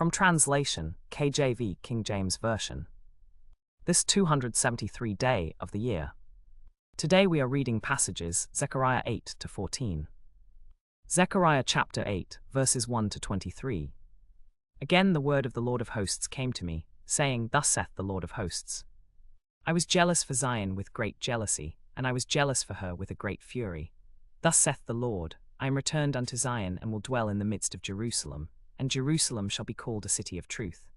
From translation, KJV, King James Version. This 273 day of the year. Today we are reading passages Zechariah 8 to 14. Zechariah chapter 8, verses 1 to 23. Again the word of the Lord of hosts came to me, saying, Thus saith the Lord of hosts. I was jealous for Zion with great jealousy, and I was jealous for her with a great fury. Thus saith the Lord, I am returned unto Zion, and will dwell in the midst of Jerusalem, and Jerusalem shall be called a city of truth.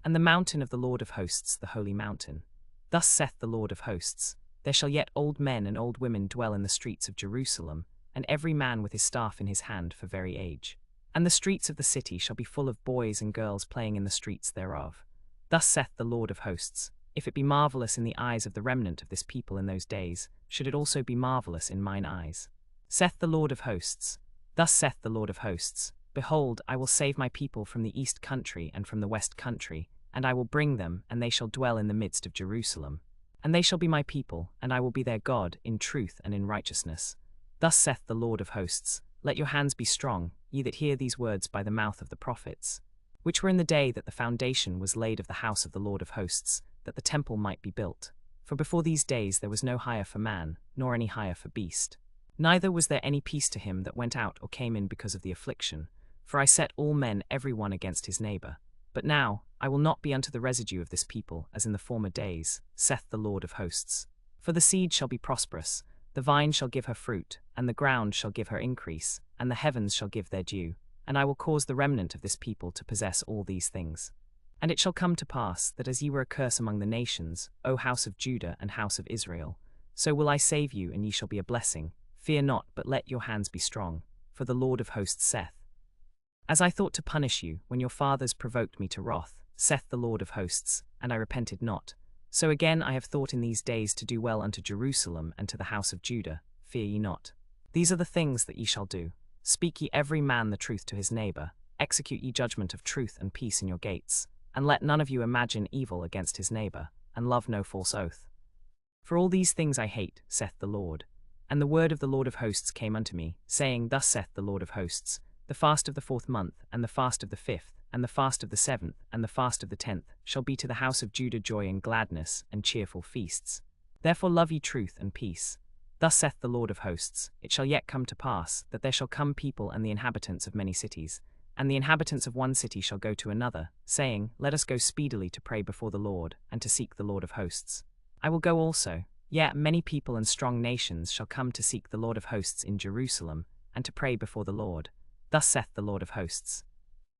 And the mountain of the Lord of hosts, the holy mountain. Thus saith the Lord of hosts, There shall yet old men and old women dwell in the streets of Jerusalem, and every man with his staff in his hand for very age. And the streets of the city shall be full of boys and girls playing in the streets thereof. Thus saith the Lord of hosts, If it be marvelous in the eyes of the remnant of this people in those days, should it also be marvelous in mine eyes. Saith the Lord of hosts. Thus saith the Lord of hosts, Behold, I will save my people from the east country and from the west country, and I will bring them, and they shall dwell in the midst of Jerusalem. And they shall be my people, and I will be their God, in truth and in righteousness. Thus saith the Lord of hosts, Let your hands be strong, ye that hear these words by the mouth of the prophets, which were in the day that the foundation was laid of the house of the Lord of hosts, that the temple might be built. For before these days there was no hire for man, nor any hire for beast. Neither was there any peace to him that went out or came in because of the affliction. For I set all men every one against his neighbor. But now I will not be unto the residue of this people, as in the former days, saith the Lord of hosts. For the seed shall be prosperous, the vine shall give her fruit, and the ground shall give her increase, and the heavens shall give their due. And I will cause the remnant of this people to possess all these things. And it shall come to pass, that as ye were a curse among the nations, O house of Judah and house of Israel, so will I save you, and ye shall be a blessing. Fear not, but let your hands be strong, for the Lord of hosts saith, As I thought to punish you, when your fathers provoked me to wrath, saith the Lord of hosts, and I repented not, so again I have thought in these days to do well unto Jerusalem and to the house of Judah. Fear ye not. These are the things that ye shall do. Speak ye every man the truth to his neighbor, execute ye judgment of truth and peace in your gates, and let none of you imagine evil against his neighbor, and love no false oath. For all these things I hate, saith the Lord. And the word of the Lord of hosts came unto me, saying, Thus saith the Lord of hosts, The fast of the 4th month, and the fast of the 5th, and the fast of the 7th, and the fast of the 10th, shall be to the house of Judah joy and gladness, and cheerful feasts. Therefore love ye truth and peace. Thus saith the Lord of hosts, It shall yet come to pass, that there shall come people and the inhabitants of many cities, and the inhabitants of one city shall go to another, saying, Let us go speedily to pray before the Lord, and to seek the Lord of hosts. I will go also. Yet many people and strong nations shall come to seek the Lord of hosts in Jerusalem, and to pray before the Lord. Thus saith the Lord of hosts.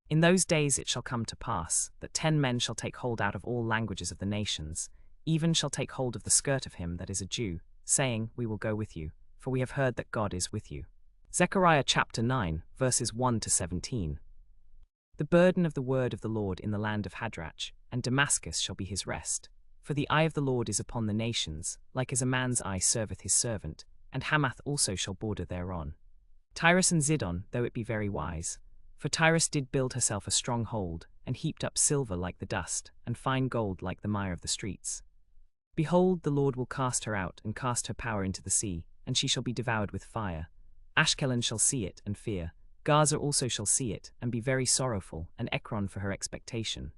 In those days it shall come to pass, that 10 men shall take hold out of all languages of the nations, even shall take hold of the skirt of him that is a Jew, saying, We will go with you, for we have heard that God is with you. Zechariah chapter 9, verses 1 to 17. The burden of the word of the Lord in the land of Hadrach, and Damascus shall be his rest. For the eye of the Lord is upon the nations, like as a man's eye serveth his servant, and Hamath also shall border thereon. Tyre and Zidon, though it be very wise. For Tyre did build herself a strong hold, and heaped up silver like the dust, and fine gold like the mire of the streets. Behold, the Lord will cast her out, and cast her power into the sea, and she shall be devoured with fire. Ashkelon shall see it, and fear. Gaza also shall see it, and be very sorrowful, and Ekron for her expectation.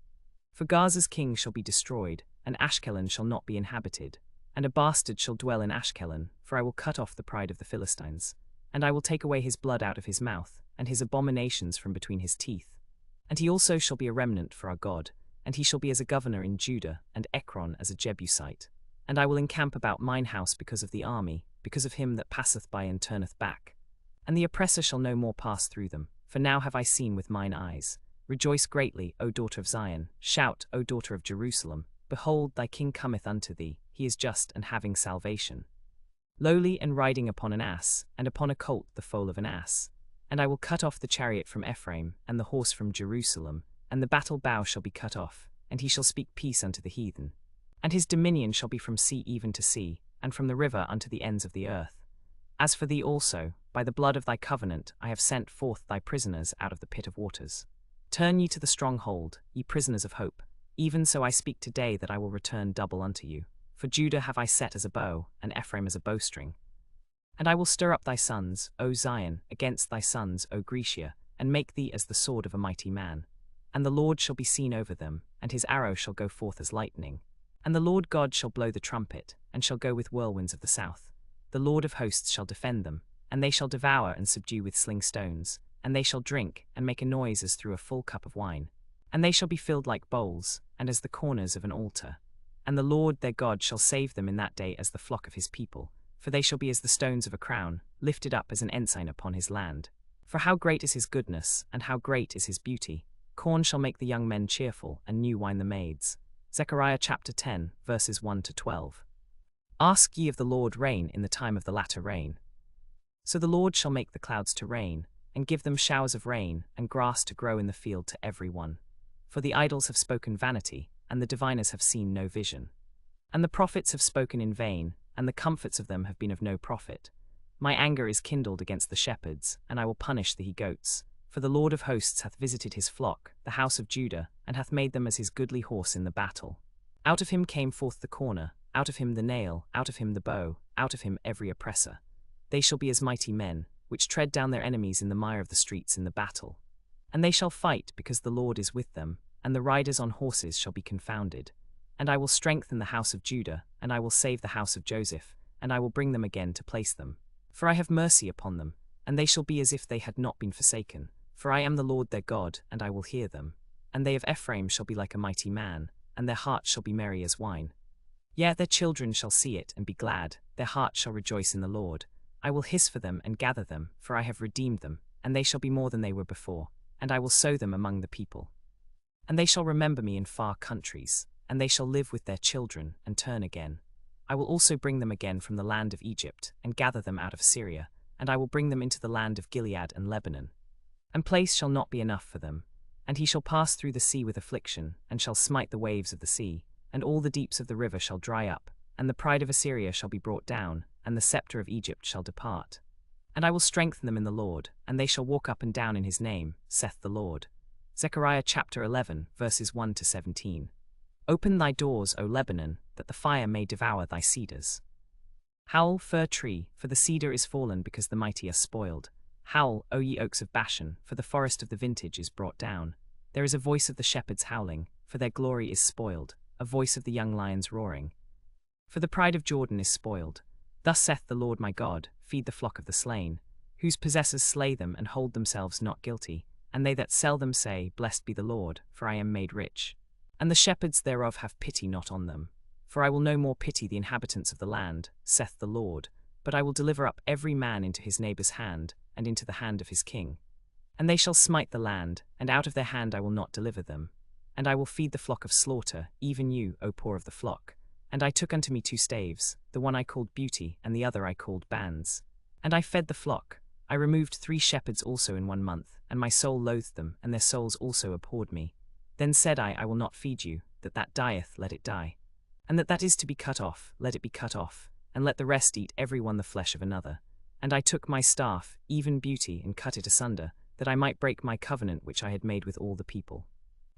For Gaza's king shall be destroyed, and Ashkelon shall not be inhabited. And a bastard shall dwell in Ashkelon, for I will cut off the pride of the Philistines. And I will take away his blood out of his mouth, and his abominations from between his teeth. And he also shall be a remnant for our God, and he shall be as a governor in Judah, and Ekron as a Jebusite. And I will encamp about mine house because of the army, because of him that passeth by and turneth back. And the oppressor shall no more pass through them, for now have I seen with mine eyes. Rejoice greatly, O daughter of Zion, shout, O daughter of Jerusalem. Behold, thy king cometh unto thee, he is just and having salvation. Lowly and riding upon an ass, and upon a colt the foal of an ass. And I will cut off the chariot from Ephraim, and the horse from Jerusalem, and the battle bow shall be cut off, and he shall speak peace unto the heathen. And his dominion shall be from sea even to sea, and from the river unto the ends of the earth. As for thee also, by the blood of thy covenant I have sent forth thy prisoners out of the pit of waters. Turn ye to the stronghold, ye prisoners of hope. Even so I speak today that I will return double unto you. For Judah have I set as a bow, and Ephraim as a bowstring. And I will stir up thy sons, O Zion, against thy sons, O Grecia, and make thee as the sword of a mighty man. and the Lord shall be seen over them, and his arrow shall go forth as lightning. And the Lord God shall blow the trumpet, and shall go with whirlwinds of the south. The Lord of hosts shall defend them, and they shall devour and subdue with sling stones, and they shall drink, and make a noise as through a full cup of wine. And they shall be filled like bowls, and as the corners of an altar. And the Lord their God shall save them in that day as the flock of his people, for they shall be as the stones of a crown, lifted up as an ensign upon his land. For how great is his goodness, and how great is his beauty! Corn shall make the young men cheerful, and new wine the maids. Zechariah chapter 10, verses 1 to 12. Ask ye of the Lord rain in the time of the latter rain. So the Lord shall make the clouds to rain, and give them showers of rain, and grass to grow in the field to every one. For the idols have spoken vanity, and the diviners have seen no vision. And the prophets have spoken in vain, and the comforts of them have been of no profit. My anger is kindled against the shepherds, and I will punish the he-goats. For the Lord of hosts hath visited his flock, the house of Judah, and hath made them as his goodly horse in the battle. Out of him came forth the corner, out of him the nail, out of him the bow, out of him every oppressor. They shall be as mighty men, which tread down their enemies in the mire of the streets in the battle. And they shall fight, because the Lord is with them, and the riders on horses shall be confounded. And I will strengthen the house of Judah, and I will save the house of Joseph, and I will bring them again to place them. For I have mercy upon them, and they shall be as if they had not been forsaken. For I am the Lord their God, and I will hear them. And they of Ephraim shall be like a mighty man, and their heart shall be merry as wine. Yea, their children shall see it and be glad, their heart shall rejoice in the Lord. I will hiss for them and gather them, for I have redeemed them, and they shall be more than they were before, and I will sow them among the people. And they shall remember me in far countries, and they shall live with their children, and turn again. I will also bring them again from the land of Egypt, and gather them out of Syria, and I will bring them into the land of Gilead and Lebanon. And place shall not be enough for them. And he shall pass through the sea with affliction, and shall smite the waves of the sea, and all the deeps of the river shall dry up, and the pride of Assyria shall be brought down, and the scepter of Egypt shall depart. And I will strengthen them in the Lord, and they shall walk up and down in his name, saith the Lord. Zechariah chapter 11, verses 1 to 17. Open thy doors, O Lebanon, that the fire may devour thy cedars. Howl, fir tree, for the cedar is fallen because the mighty are spoiled. Howl, O ye oaks of Bashan, for the forest of the vintage is brought down. There is a voice of the shepherds howling, for their glory is spoiled, a voice of the young lions roaring. For the pride of Jordan is spoiled. Thus saith the Lord my God, feed the flock of the slain, whose possessors slay them and hold themselves not guilty, and they that sell them say, Blessed be the Lord, for I am made rich. And the shepherds thereof have pity not on them. For I will no more pity the inhabitants of the land, saith the Lord, but I will deliver up every man into his neighbour's hand, and into the hand of his king. And they shall smite the land, and out of their hand I will not deliver them. And I will feed the flock of slaughter, even you, O poor of the flock. And I took unto me 2 staves, the one I called Beauty, and the other I called Bands. And I fed the flock. I removed 3 shepherds also in 1 month, and my soul loathed them, and their souls also abhorred me. Then said I will not feed you, that dieth, let it die. And that is to be cut off, let it be cut off, and let the rest eat every one the flesh of another. And I took my staff, even Beauty, and cut it asunder, that I might break my covenant which I had made with all the people.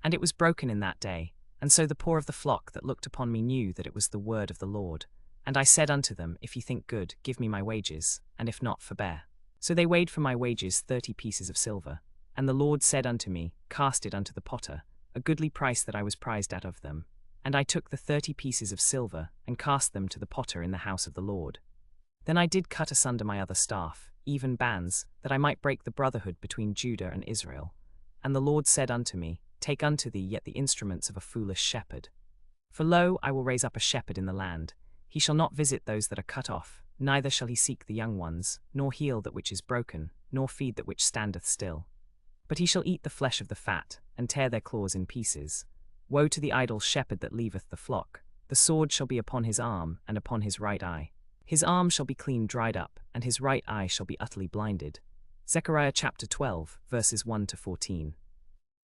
And it was broken in that day, and so the poor of the flock that looked upon me knew that it was the word of the Lord. And I said unto them, If ye think good, give me my wages, and if not, forbear. So they weighed for my wages 30 pieces of silver. And the Lord said unto me, Cast it unto the potter, a goodly price that I was prized at of them. And I took the 30 pieces of silver, and cast them to the potter in the house of the Lord. Then I did cut asunder my other staff, even Bands, that I might break the brotherhood between Judah and Israel. And the Lord said unto me, Take unto thee yet the instruments of a foolish shepherd. For lo, I will raise up a shepherd in the land. He shall not visit those that are cut off, neither shall he seek the young ones, nor heal that which is broken, nor feed that which standeth still. But he shall eat the flesh of the fat, and tear their claws in pieces. Woe to the idle shepherd that leaveth the flock! The sword shall be upon his arm, and upon his right eye. His arm shall be clean dried up, and his right eye shall be utterly blinded. Zechariah chapter 12, verses 1 to 14.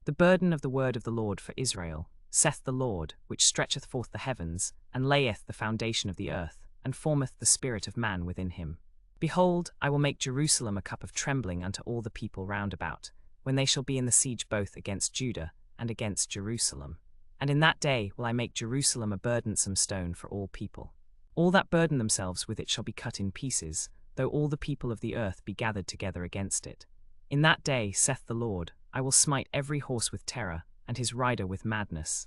The burden of the word of the Lord for Israel, saith the Lord, which stretcheth forth the heavens, and layeth the foundation of the earth, and formeth the spirit of man within him. Behold, I will make Jerusalem a cup of trembling unto all the people round about, when they shall be in the siege both against Judah and against Jerusalem. And in that day will I make Jerusalem a burdensome stone for all people. All that burden themselves with it shall be cut in pieces, though all the people of the earth be gathered together against it. In that day, saith the Lord, I will smite every horse with terror, and his rider with madness.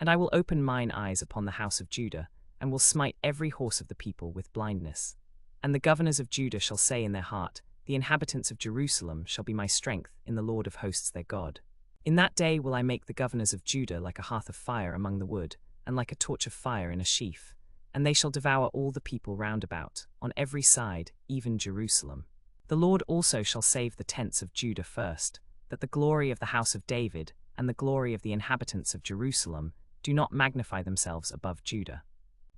And I will open mine eyes upon the house of Judah, and will smite every horse of the people with blindness. And the governors of Judah shall say in their heart, the inhabitants of Jerusalem shall be my strength in the Lord of hosts their God. In that day will I make the governors of Judah like a hearth of fire among the wood, and like a torch of fire in a sheaf. And they shall devour all the people round about, on every side, even Jerusalem. The Lord also shall save the tents of Judah first, that the glory of the house of David, and the glory of the inhabitants of Jerusalem, do not magnify themselves above Judah.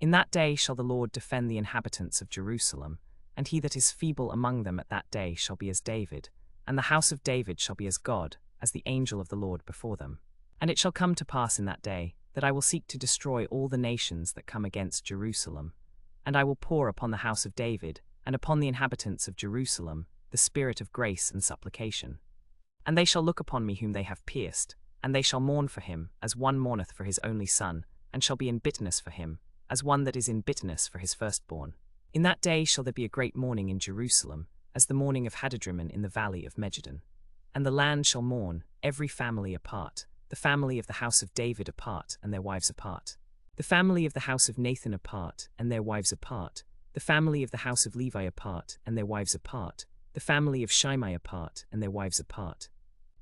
In that day shall the Lord defend the inhabitants of Jerusalem, and he that is feeble among them at that day shall be as David, and the house of David shall be as God, as the angel of the Lord before them. And it shall come to pass in that day, that I will seek to destroy all the nations that come against Jerusalem. And I will pour upon the house of David, and upon the inhabitants of Jerusalem, the spirit of grace and supplication. And they shall look upon me whom they have pierced, and they shall mourn for him, as one mourneth for his only son, and shall be in bitterness for him, as one that is in bitterness for his firstborn. In that day shall there be a great mourning in Jerusalem, as the mourning of Hadadrimmon in the valley of Megiddo. And the land shall mourn, every family apart, the family of the house of David apart, and their wives apart, the family of the house of Nathan apart, and their wives apart, the family of the house of Levi apart, and their wives apart, the family of Shimei apart, and their wives apart.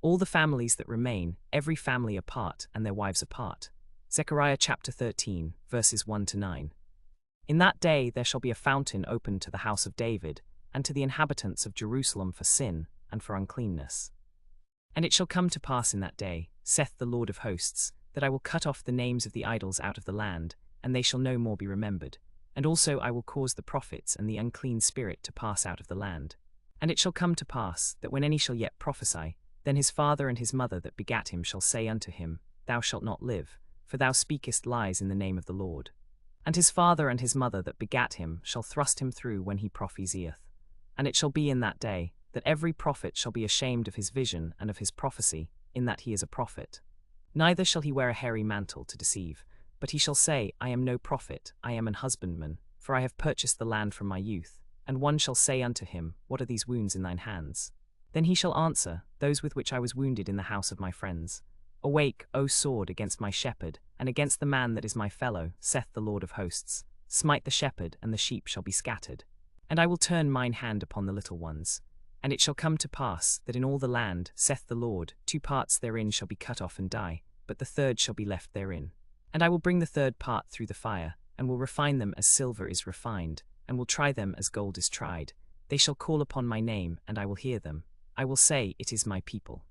All the families that remain, every family apart, and their wives apart. Zechariah chapter 13, verses 1-9. In that day there shall be a fountain opened to the house of David, and to the inhabitants of Jerusalem for sin, and for uncleanness. And it shall come to pass in that day, saith the Lord of hosts, that I will cut off the names of the idols out of the land, and they shall no more be remembered. And also I will cause the prophets and the unclean spirit to pass out of the land. And it shall come to pass, that when any shall yet prophesy, then his father and his mother that begat him shall say unto him, Thou shalt not live, for thou speakest lies in the name of the Lord. And his father and his mother that begat him shall thrust him through when he prophesieth. And it shall be in that day, that every prophet shall be ashamed of his vision and of his prophecy, in that he is a prophet. Neither shall he wear a hairy mantle to deceive, but he shall say, I am no prophet, I am an husbandman, for I have purchased the land from my youth. And one shall say unto him, What are these wounds in thine hands? Then he shall answer, Those with which I was wounded in the house of my friends. Awake, O sword, against my shepherd, and against the man that is my fellow, saith the Lord of hosts. Smite the shepherd, and the sheep shall be scattered. And I will turn mine hand upon the little ones. And it shall come to pass, that in all the land, saith the Lord, 2 parts therein shall be cut off and die, but the third shall be left therein. And I will bring the third part through the fire, and will refine them as silver is refined, and will try them as gold is tried. They shall call upon my name, and I will hear them. I will say, It is my people.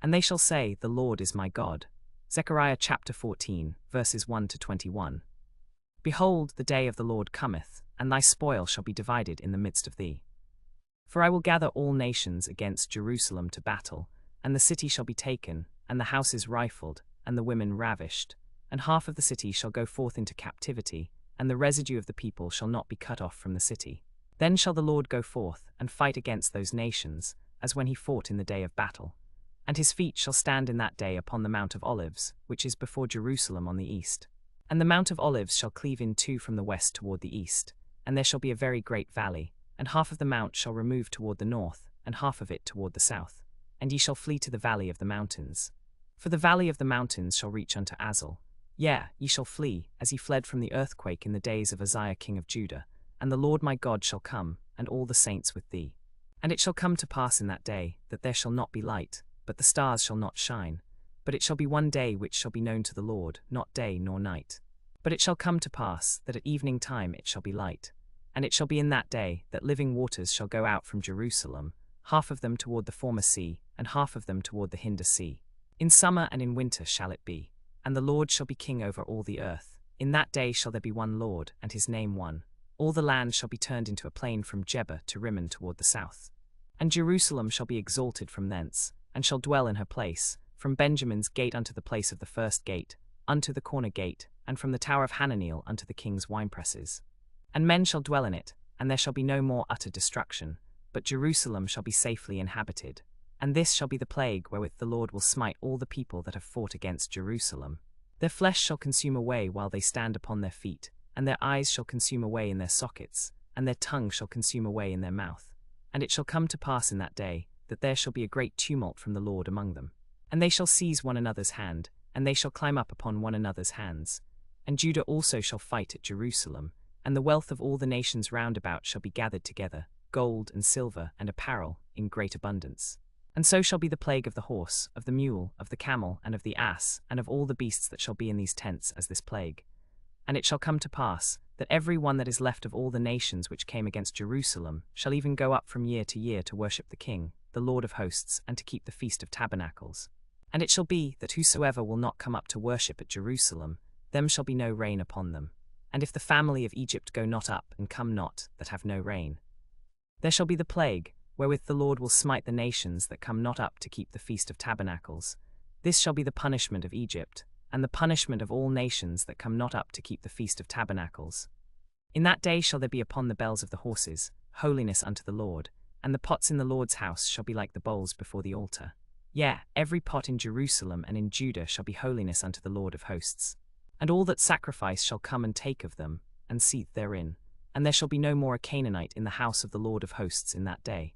And they shall say, The Lord is my God. Zechariah chapter 14, verses 1-21. Behold, the day of the Lord cometh, and thy spoil shall be divided in the midst of thee. For I will gather all nations against Jerusalem to battle, and the city shall be taken, and the houses rifled, and the women ravished, and half of the city shall go forth into captivity, and the residue of the people shall not be cut off from the city. Then shall the Lord go forth, and fight against those nations, as when he fought in the day of battle. And his feet shall stand in that day upon the Mount of Olives, which is before Jerusalem on the east. And the Mount of Olives shall cleave in 2 from the west toward the east, and there shall be a very great valley, and half of the mount shall remove toward the north, and half of it toward the south. And ye shall flee to the valley of the mountains. For the valley of the mountains shall reach unto Azel. Yea, ye shall flee, as ye fled from the earthquake in the days of Uzziah king of Judah. And the Lord my God shall come, and all the saints with thee. And it shall come to pass in that day, that there shall not be light, but the stars shall not shine. But it shall be one day which shall be known to the Lord, not day nor night. But it shall come to pass, that at evening time it shall be light. And it shall be in that day, that living waters shall go out from Jerusalem, half of them toward the former sea, and half of them toward the hinder sea. In summer and in winter shall it be. And the Lord shall be king over all the earth. In that day shall there be one Lord, and his name one. All the land shall be turned into a plain from Jebah to Rimmon toward the south. And Jerusalem shall be exalted from thence, and shall dwell in her place, from Benjamin's gate unto the place of the first gate, unto the corner gate, and from the tower of Hananiel unto the king's winepresses. And men shall dwell in it, and there shall be no more utter destruction, but Jerusalem shall be safely inhabited. And this shall be the plague wherewith the Lord will smite all the people that have fought against Jerusalem. Their flesh shall consume away while they stand upon their feet, and their eyes shall consume away in their sockets, and their tongue shall consume away in their mouth. And it shall come to pass in that day, that there shall be a great tumult from the Lord among them. And they shall seize one another's hand, and they shall climb up upon one another's hands. And Judah also shall fight at Jerusalem, and the wealth of all the nations round about shall be gathered together, gold and silver and apparel, in great abundance. And so shall be the plague of the horse, of the mule, of the camel, and of the ass, and of all the beasts that shall be in these tents as this plague. And it shall come to pass, that every one that is left of all the nations which came against Jerusalem shall even go up from year to year to worship the King, the Lord of hosts, and to keep the Feast of Tabernacles. And it shall be, that whosoever will not come up to worship at Jerusalem, them shall be no rain upon them. And if the family of Egypt go not up, and come not, that have no rain, there shall be the plague, wherewith the Lord will smite the nations that come not up to keep the Feast of Tabernacles. This shall be the punishment of Egypt, and the punishment of all nations that come not up to keep the Feast of Tabernacles. In that day shall there be upon the bells of the horses holiness unto the Lord, and the pots in the Lord's house shall be like the bowls before the altar. Yea, every pot in Jerusalem and in Judah shall be holiness unto the Lord of hosts. And all that sacrifice shall come and take of them, and seethe therein. And there shall be no more a Canaanite in the house of the Lord of hosts in that day.